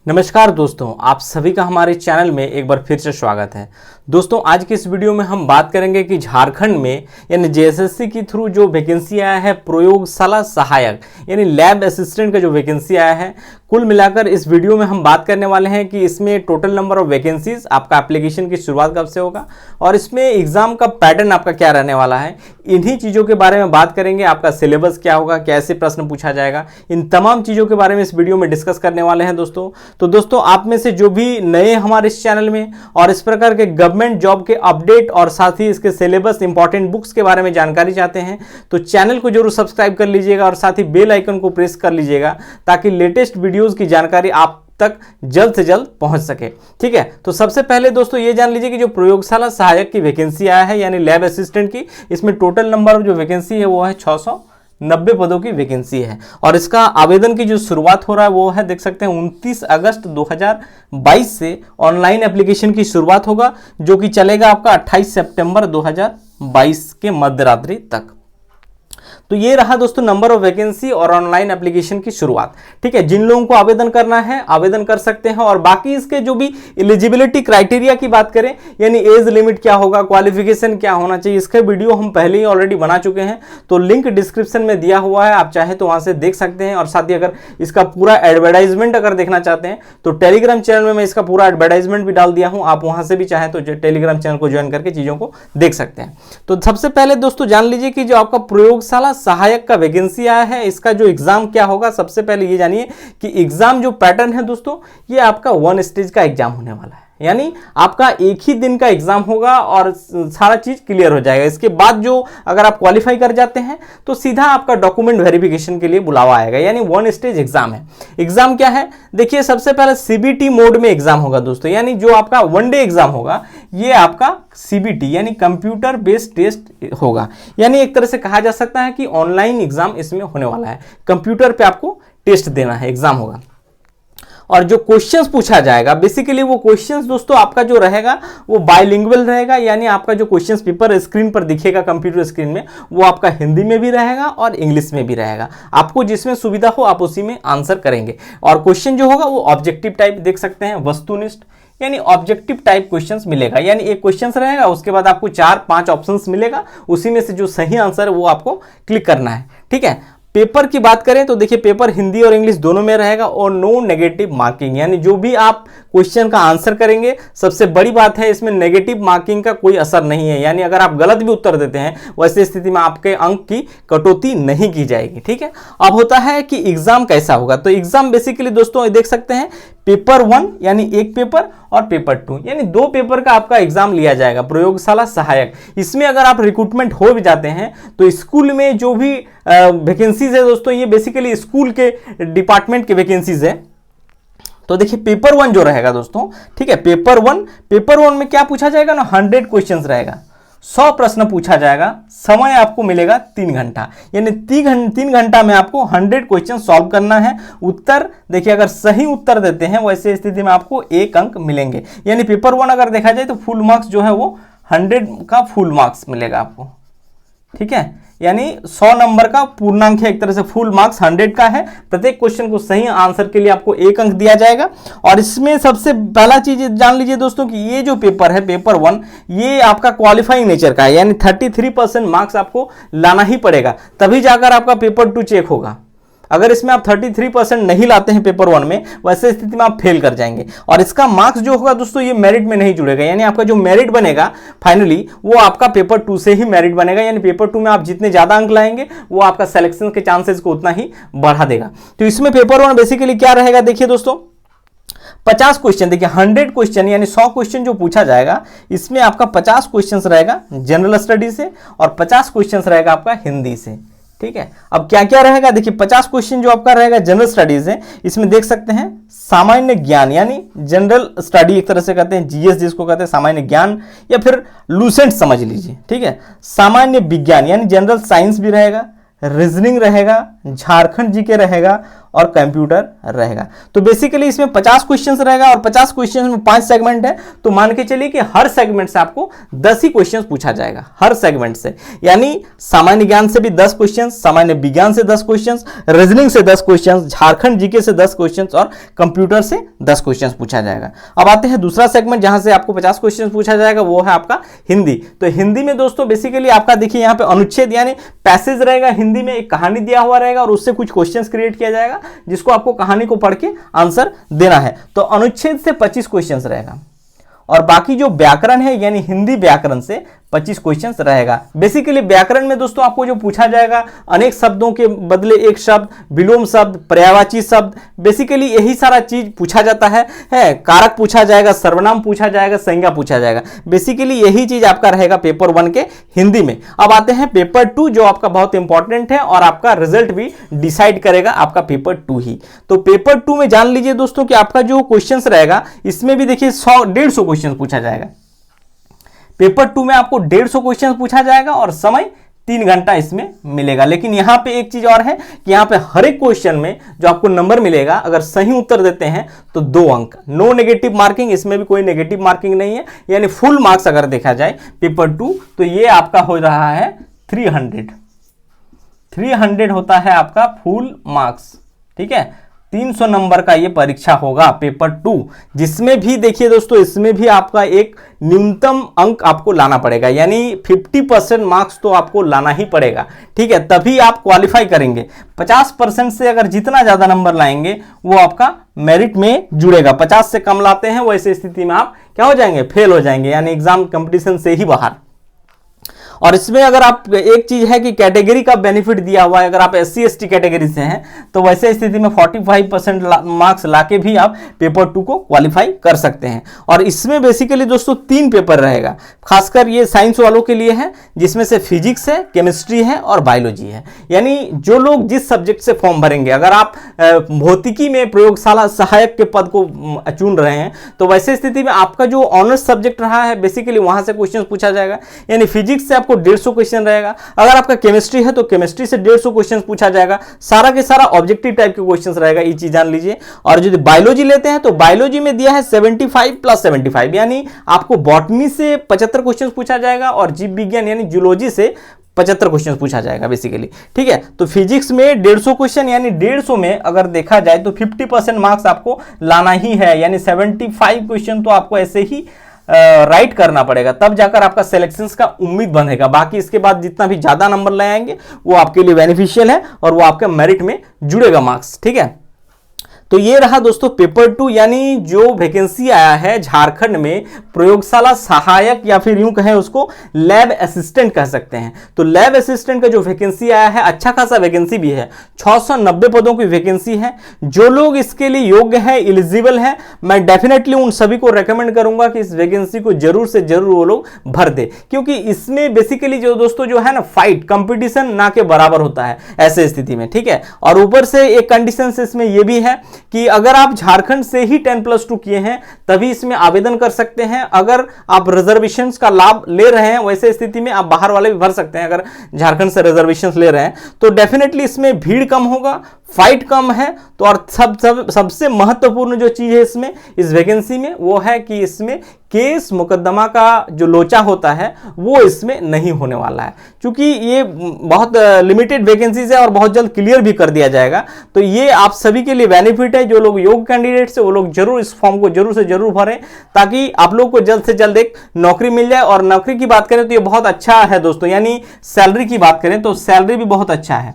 नमस्कार दोस्तों, आप सभी का हमारे चैनल में एक बार फिर से स्वागत है। दोस्तों, आज की इस वीडियो में हम बात करेंगे कि झारखंड में यानी जेएसएससी के थ्रू जो वैकेंसी आया है प्रयोगशाला सहायक यानी लैब असिस्टेंट का जो वैकेंसी आया है, कुल मिलाकर इस वीडियो में हम बात करने वाले हैं कि इसमें टोटल नंबर ऑफ वैकेंसीज, आपका एप्लीकेशन की शुरुआत कब से होगा और इसमें एग्जाम का पैटर्न आपका क्या रहने वाला है, इन्हीं चीज़ों के बारे में बात करेंगे। आपका सिलेबस क्या होगा, कैसे प्रश्न पूछा जाएगा, इन तमाम चीज़ों के बारे में इस वीडियो में डिस्कस करने वाले हैं दोस्तों। तो दोस्तों, आप में से जो भी नए हमारे इस चैनल में और इस प्रकार के गवर्नमेंट जॉब के अपडेट और साथ ही इसके सिलेबस, इंपॉर्टेंट बुक्स के बारे में जानकारी चाहते हैं तो चैनल को जरूर सब्सक्राइब कर लीजिएगा और साथ ही बेल आइकन को प्रेस कर लीजिएगा ताकि लेटेस्ट वीडियोस की जानकारी आप तक जल्द से जल्द पहुंच सके। ठीक है, तो सबसे पहले दोस्तों ये जान लीजिए कि जो प्रयोगशाला सहायक की वैकेंसी आया है यानी लैब असिस्टेंट की, इसमें टोटल नंबर जो वैकेंसी है वो है 690 पदों की वैकेंसी है और इसका आवेदन की जो शुरुआत हो रहा है वो है, देख सकते हैं 29 अगस्त 2022 से ऑनलाइन एप्लीकेशन की शुरुआत होगा जो कि चलेगा आपका 28 सितंबर 2022 के मध्यरात्रि तक। तो ये रहा दोस्तों नंबर ऑफ वैकेंसी और ऑनलाइन एप्लीकेशन की शुरुआत। ठीक है, जिन लोगों को आवेदन करना है आवेदन कर सकते हैं और बाकी इसके जो भी एलिजिबिलिटी क्राइटेरिया की बात करें यानी एज लिमिट क्या होगा, क्वालिफिकेशन क्या होना चाहिए, इसका वीडियो हम पहले ही ऑलरेडी बना चुके हैं, तो लिंक डिस्क्रिप्शन में दिया हुआ है, आप चाहे तो वहां से देख सकते हैं। और साथ ही अगर इसका पूरा एडवर्टाइजमेंट अगर देखना चाहते हैं तो टेलीग्राम चैनल में मैं इसका पूरा एडवर्टाइजमेंट भी डाल दिया हूं, आप वहां से भी चाहे तो टेलीग्राम चैनल को ज्वाइन करके चीजों को देख सकते हैं। तो सबसे पहले दोस्तों जान लीजिए कि जो आपका प्रयोगशाला सहायक का वैकेंसी आया है इसका जो एग्जाम क्या होगा। सबसे पहले ये जानिए कि एग्जाम जो पैटर्न है दोस्तों ये आपका 1 स्टेज का एग्जाम होने वाला है, यानी आपका एक ही दिन का एग्जाम होगा और सारा चीज क्लियर हो जाएगा। इसके बाद जो अगर आप क्वालिफाई कर जाते हैं तो सीधा आपका डॉक्यूमेंट वेरिफिकेशन के लिए बुलावा आएगा, यानी 1 स्टेज एग्जाम है। एग्जाम क्या है देखिए, सबसे पहले सीबीटी मोड में एग्जाम होगा दोस्तों, यानी जो आपका 1 डे एग्जाम होगा ये आपका सीबीटी यानी कंप्यूटर बेस्ड टेस्ट होगा। यानी एक तरह से कहा जा सकता है कि ऑनलाइन एग्जाम इसमें होने वाला है, कंप्यूटर पे आपको टेस्ट देना है, एग्जाम होगा। और जो क्वेश्चंस पूछा जाएगा बेसिकली वो क्वेश्चंस दोस्तों आपका जो रहेगा वो बाइलिंगुअल रहेगा, यानी आपका जो क्वेश्चंस पेपर स्क्रीन पर दिखेगा कंप्यूटर स्क्रीन में वो आपका हिंदी में भी रहेगा और इंग्लिश में भी रहेगा। आपको जिसमें सुविधा हो आप उसी में आंसर करेंगे। और क्वेश्चन जो होगा वो ऑब्जेक्टिव टाइप देख सकते हैं, वस्तुनिष्ठ यानी ऑब्जेक्टिव टाइप क्वेश्चंस मिलेगा, यानी एक क्वेश्चंस रहेगा उसके बाद आपको 4-5 ऑप्शंस मिलेगा, उसी में से जो सही आंसर है वो आपको क्लिक करना है। ठीक है, पेपर की बात करें तो देखिए पेपर हिंदी और इंग्लिश दोनों में रहेगा और नो नेगेटिव मार्किंग, यानी जो भी आप क्वेश्चन का आंसर करेंगे, सबसे बड़ी बात है इसमें नेगेटिव मार्किंग का कोई असर नहीं है, यानी अगर आप गलत भी उत्तर देते हैं वैसे स्थिति में आपके अंक की कटौती नहीं की जाएगी। ठीक है, अब होता है कि एग्जाम कैसा होगा, तो एग्जाम बेसिकली दोस्तों देख सकते हैं पेपर 1 यानी एक पेपर और पेपर 2 यानी 2 पेपर का आपका एग्जाम लिया जाएगा प्रयोगशाला सहायक। इसमें अगर आप रिक्रूटमेंट हो भी जाते हैं तो स्कूल में जो भी वैकेंसीज है दोस्तों ये बेसिकली स्कूल के डिपार्टमेंट के वैकेंसीज है। तो देखिए पेपर 1 जो रहेगा दोस्तों, ठीक है, पेपर 1 में क्या पूछा जाएगा ना, 100 क्वेश्चंस रहेगा, 100 प्रश्न पूछा जाएगा, समय आपको मिलेगा 3 घंटा, यानी 3 घंटा में आपको 100 क्वेश्चन सॉल्व करना है। उत्तर देखिए अगर सही उत्तर देते हैं वैसे स्थिति में आपको 1 अंक मिलेंगे, यानी पेपर 1 अगर देखा जाए तो फुल मार्क्स जो है वो 100 का फुल मार्क्स मिलेगा आपको। ठीक है, यानी 100 नंबर का पूर्णांक है, एक तरह से फुल मार्क्स 100 का है। प्रत्येक क्वेश्चन को सही आंसर के लिए आपको 1 अंक दिया जाएगा। और इसमें सबसे पहला चीज जान लीजिए दोस्तों कि ये जो पेपर है पेपर 1 ये आपका क्वालिफाइंग नेचर का है, यानी 33% मार्क्स आपको लाना ही पड़ेगा तभी जाकर आपका पेपर 2 चेक होगा। अगर इसमें आप 33% नहीं लाते हैं पेपर 1 में वैसे स्थिति में आप फेल कर जाएंगे। और इसका मार्क्स जो होगा दोस्तों ये मेरिट में नहीं जुड़ेगा, यानी आपका जो मेरिट बनेगा फाइनली वो आपका पेपर 2 से ही मेरिट बनेगा, यानी पेपर 2 में आप जितने ज्यादा अंक लाएंगे वो आपका सिलेक्शन के चांसेस को उतना ही बढ़ा देगा। तो इसमें पेपर 1 बेसिकली क्या रहेगा देखिए दोस्तों, 50 क्वेश्चन, देखिए 100 क्वेश्चन यानी 100 क्वेश्चन जो पूछा जाएगा इसमें आपका 50 क्वेश्चन रहेगा जनरल स्टडी से और 50 क्वेश्चन रहेगा आपका हिंदी से। ठीक है, अब क्या क्या रहेगा देखिए, 50 क्वेश्चन जो आपका रहेगा जनरल स्टडीज है, इसमें देख सकते हैं सामान्य ज्ञान यानी जनरल स्टडी एक तरह से कहते हैं, जीएस जिसको कहते हैं सामान्य ज्ञान या फिर लूसेंट समझ लीजिए। ठीक है, सामान्य विज्ञान यानी जनरल साइंस भी रहेगा, रीजनिंग रहेगा, झारखंड जीके रहेगा और कंप्यूटर रहेगा। तो बेसिकली इसमें 50 क्वेश्चंस रहेगा और 50 क्वेश्चंस में 5 सेगमेंट है, तो मान के चलिए कि हर सेगमेंट से आपको 10 ही क्वेश्चंस पूछा जाएगा, हर सेगमेंट से। यानी सामान्य ज्ञान से भी 10 क्वेश्चंस, सामान्य विज्ञान से 10 क्वेश्चंस, रीजनिंग से 10 क्वेश्चंस, झारखंड जीके से 10 क्वेश्चंस और कंप्यूटर से 10 क्वेश्चंस पूछा जाएगा। अब आते हैं दूसरा सेगमेंट जहां से आपको 50 क्वेश्चन पूछा जाएगा, वो है आपका हिंदी। तो हिंदी में दोस्तों बेसिकली आपका देखिए यहाँ पे अनुच्छेद यानी पैसेज रहेगा, हिंदी में एक कहानी दिया हुआ रहेगा और उससे कुछ क्वेश्चंस क्रिएट किया जाएगा जिसको आपको कहानी को पढ़ के आंसर देना है। तो अनुच्छेद से 25 क्वेश्चंस रहेगा और बाकी जो व्याकरण है यानी हिंदी व्याकरण से 25 क्वेश्चंस रहेगा। बेसिकली व्याकरण में दोस्तों आपको जो पूछा जाएगा, अनेक शब्दों के बदले एक शब्द, विलोम शब्द, पर्यायवाची शब्द, बेसिकली यही सारा चीज पूछा जाता है। कारक पूछा जाएगा, सर्वनाम पूछा जाएगा, संज्ञा पूछा जाएगा। बेसिकली यही चीज आपका रहेगा पेपर 1 के हिंदी में। अब आते हैं पेपर 2 जो आपका बहुत इंपॉर्टेंट है और आपका रिजल्ट भी डिसाइड करेगा आपका पेपर 2 ही। तो पेपर 2 में जान लीजिए दोस्तों कि आपका जो क्वेश्चंस रहेगा इसमें भी देखिए 100-150 क्वेश्चन पूछा जाएगा। पेपर 2 में आपको 150 क्वेश्चन पूछा जाएगा और समय 3 घंटा इसमें मिलेगा। लेकिन यहां पे एक चीज और है कि यहां पे हर एक क्वेश्चन में जो आपको नंबर मिलेगा, अगर सही उत्तर देते हैं तो 2 अंक, नो नेगेटिव मार्किंग, इसमें भी कोई नेगेटिव मार्किंग नहीं है। यानी फुल मार्क्स अगर देखा जाए पेपर 2 तो ये आपका हो रहा है 300 होता है आपका फुल मार्क्स। ठीक है, 300 नंबर का ये परीक्षा होगा पेपर 2, जिसमें भी देखिए दोस्तों इसमें भी आपका एक न्यूनतम अंक आपको लाना पड़ेगा, यानी 50% मार्क्स तो आपको लाना ही पड़ेगा। ठीक है, तभी आप क्वालिफाई करेंगे। 50% से अगर जितना ज्यादा नंबर लाएंगे वो आपका मेरिट में जुड़ेगा। 50 से कम लाते हैं वैसे स्थिति में आप क्या हो जाएंगे, फेल हो जाएंगे, यानी एग्जाम कंपटीशन से ही बाहर। और इसमें अगर आप एक चीज है कि कैटेगरी का बेनिफिट दिया हुआ है, अगर आप SC ST कैटेगरी से हैं तो वैसे स्थिति में 45% मार्क्स लाके भी आप पेपर 2 को क्वालिफाई कर सकते हैं। और इसमें बेसिकली दोस्तों 3 पेपर रहेगा, खासकर ये साइंस वालों के लिए है, जिसमें से फिजिक्स है, केमिस्ट्री है और बायोलॉजी है। यानी जो लोग जिस सब्जेक्ट से फॉर्म भरेंगे, अगर आप भौतिकी में प्रयोगशाला सहायक के पद को चुन रहे हैं तो वैसे स्थिति में आपका जो ऑनर्स सब्जेक्ट रहा है बेसिकली वहां से क्वेश्चन पूछा जाएगा। यानी फिजिक्स से 150 क्वेश्चन रहेगा, अगर आपका केमिस्ट्री है तो केमिस्ट्री से 150 क्वेश्चन पूछा जाएगा। सारा के सारा ऑब्जेक्टिव टाइप के क्वेश्चंस रहेगा, ये चीज जान लीजिए। और यदि बायोलॉजी लेते हैं तो बायोलॉजी में दिया है 75 + 75, यानी आपको बॉटनी से 75 क्वेश्चन पूछा जाएगा और जीव विज्ञान यानी जूलॉजी से 75 क्वेश्चन पूछा जाएगा बेसिकली। ठीक है, तो फिजिक्स में 150 क्वेश्चन, यानी 150 में अगर देखा जाए तो 50% मार्क्स आपको लाना ही है, यानी 75 क्वेश्चन तो आपको ऐसे ही राइट करना पड़ेगा, तब जाकर आपका सिलेक्शंस का उम्मीद बनेगा। बाकी इसके बाद जितना भी ज्यादा नंबर ले आएंगे वो आपके लिए बेनिफिशियल है और वो आपके मेरिट में जुड़ेगा मार्क्स। ठीक है, तो ये रहा दोस्तों पेपर 2, यानी जो वैकेंसी आया है झारखंड में प्रयोगशाला सहायक या फिर यूं कहें उसको लैब असिस्टेंट कह सकते हैं। तो लैब असिस्टेंट का जो वैकेंसी आया है अच्छा खासा वैकेंसी भी है, 690 पदों की वैकेंसी है। जो लोग इसके लिए योग्य है, एलिजिबल है, मैं डेफिनेटली उन सभी को रेकमेंड करूंगा कि इस वैकेंसी को जरूर से जरूर वो लोग भर दे, क्योंकि इसमें बेसिकली जो दोस्तों जो है ना फाइट कंपटीशन ना के बराबर होता है ऐसे स्थिति में। ठीक है, और ऊपर से एक कंडीशन इसमें यह भी है कि अगर आप झारखंड से ही 10+2 किए हैं तभी इसमें आवेदन कर सकते हैं। अगर आप रिजर्वेशंस का लाभ ले रहे हैं वैसे स्थिति में आप बाहर वाले भी भर सकते हैं, अगर झारखंड से रिजर्वेशंस ले रहे हैं तो डेफिनेटली इसमें भीड़ कम होगा, फाइट कम है। तो और सबसे महत्वपूर्ण जो चीज है इसमें इस वैकेंसी में वो है कि इसमें केस मुकदमा का जो लोचा होता है वो इसमें नहीं होने वाला है, क्योंकि ये बहुत लिमिटेड वैकेंसीज है और बहुत जल्द क्लियर भी कर दिया जाएगा। तो ये आप सभी के लिए बेनिफिट है, जो लोग योग्य कैंडिडेट्स है वो लोग जरूर इस फॉर्म को जरूर से जरूर भरें, ताकि आप लोग को जल्द से जल्द एक नौकरी मिल जाए। और नौकरी की बात करें तो ये बहुत अच्छा है दोस्तों, यानी सैलरी की बात करें तो सैलरी भी बहुत अच्छा है।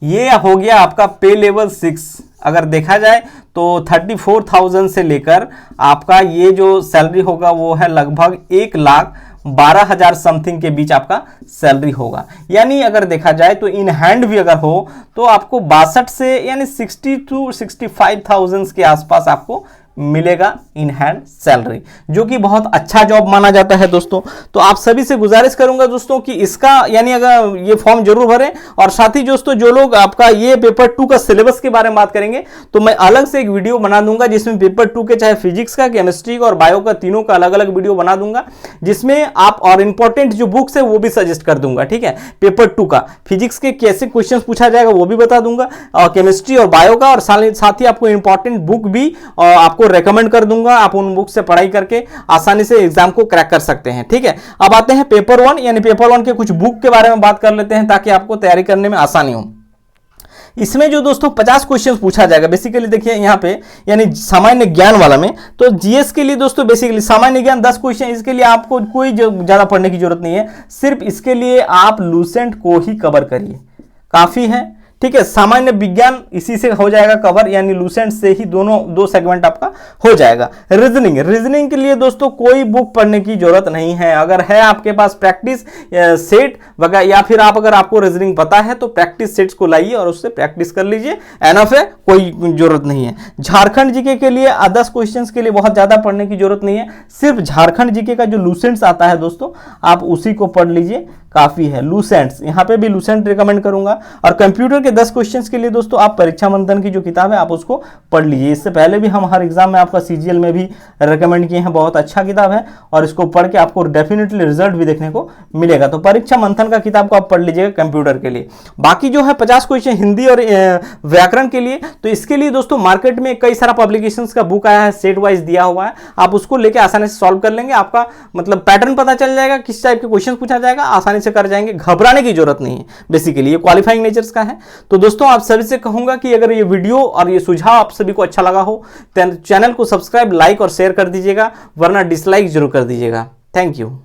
ये हो गया आपका पे लेवल 6, अगर देखा जाए तो 34,000 से लेकर आपका ये जो सैलरी होगा वो है लगभग 1,12,000 समथिंग के बीच आपका सैलरी होगा। यानी अगर देखा जाए तो इन हैंड भी अगर हो तो आपको 62 से यानी 60 to 65,000 के आसपास आपको मिलेगा इन हैंड सैलरी, जो कि बहुत अच्छा जॉब माना जाता है दोस्तों। तो आप सभी से गुजारिश करूंगा दोस्तों कि इसका यानी अगर ये फॉर्म जरूर भरें। और साथ ही दोस्तों जो लोग आपका ये पेपर 2 का सिलेबस के बारे में बात करेंगे तो मैं अलग से एक वीडियो बना दूंगा, जिसमें पेपर 2 के चाहे फिजिक्स का, केमिस्ट्री का और बायो का तीनों का अलग अलग वीडियो बना दूंगा, जिसमें आप और इंपॉर्टेंट जो बुक्स है वो भी सजेस्ट कर दूंगा। ठीक है, पेपर 2 का फिजिक्स के कैसे क्वेश्चन पूछा जाएगा वो भी बता दूंगा, और केमिस्ट्री और बायो का, और साथ ही आपको इंपॉर्टेंट बुक भी आपको रेकमेंड कर दूंगा। आप उन बुक से पढ़ाई करके आसानी से एग्जाम को क्रैक कर सकते हैं। ठीक है, अब आते हैं पेपर 1 यानी पेपर 1 के कुछ बुक के बारे में बात कर लेते हैं, ताकि आपको तैयारी करने में आसानी हो। इसमें जो दोस्तों 50 क्वेश्चन पूछा जाएगा बेसिकली, देखिए यहाँ पे यानी सामान्य ज्ञान वाला में, तो जीएस के लिए दोस्तों बेसिकली सामान्य ज्ञान 10 क्वेश्चन, इसके लिए आपको कोई ज्यादा पढ़ने की जरूरत नहीं है, सिर्फ इसके लिए आप लूसेंट को ही कवर करिए, काफी है। ठीक है, सामान्य विज्ञान इसी से हो जाएगा कवर, यानी लूसेंट से ही दो सेगमेंट आपका हो जाएगा। रीजनिंग के लिए दोस्तों कोई बुक पढ़ने की जरूरत नहीं है। अगर है आपके पास प्रैक्टिस सेट वगैरह, या फिर अगर आपको रीजनिंग पता है तो प्रैक्टिस सेट्स को लाइए और उससे प्रैक्टिस कर लीजिए, एनफ है, कोई जरूरत नहीं है। झारखंड जीके के लिए 10 क्वेश्चंस के लिए बहुत ज्यादा पढ़ने की जरूरत नहीं है, सिर्फ झारखंड जीके का जो लूसेंट्स आता है दोस्तों आप उसी को पढ़ लीजिए, काफी है। लूसेंट्स यहाँ पे भी लूसेंट रिकमेंड करूंगा। और कंप्यूटर के 10 क्वेश्चंस के लिए दोस्तों आप परीक्षा मंथन की जो किताब है आप उसको पढ़ लीजिए। इससे पहले भी हम हर एग्जाम में आपका सीजीएल में भी रिकमेंड किए हैं, बहुत अच्छा किताब है और इसको पढ़ के आपको डेफिनेटली रिजल्ट भी देखने को मिलेगा। तो परीक्षा मंथन का किताब को आप पढ़ लीजिएगा कंप्यूटर के लिए। बाकी जो है 50 क्वेश्चन हिंदी और व्याकरण के लिए, तो इसके लिए दोस्तों मार्केट में कई सारा पब्लिकेशन का बुक आया है, सेट वाइज दिया हुआ है, आप उसको लेके आसानी से सॉल्व कर लेंगे। आपका मतलब पैटर्न पता चल जाएगा, किस टाइप के क्वेश्चन पूछा जाएगा, आसानी से कर जाएंगे, घबराने की जरूरत नहीं है। बेसिकली ये क्वालिफाइंग नेचर्स का है। तो दोस्तों आप सभी से कहूंगा कि अगर ये वीडियो और ये सुझाव आप सभी को अच्छा लगा हो तो चैनल को सब्सक्राइब, लाइक और शेयर कर दीजिएगा, वरना डिसलाइक जरूर कर दीजिएगा। Thank you.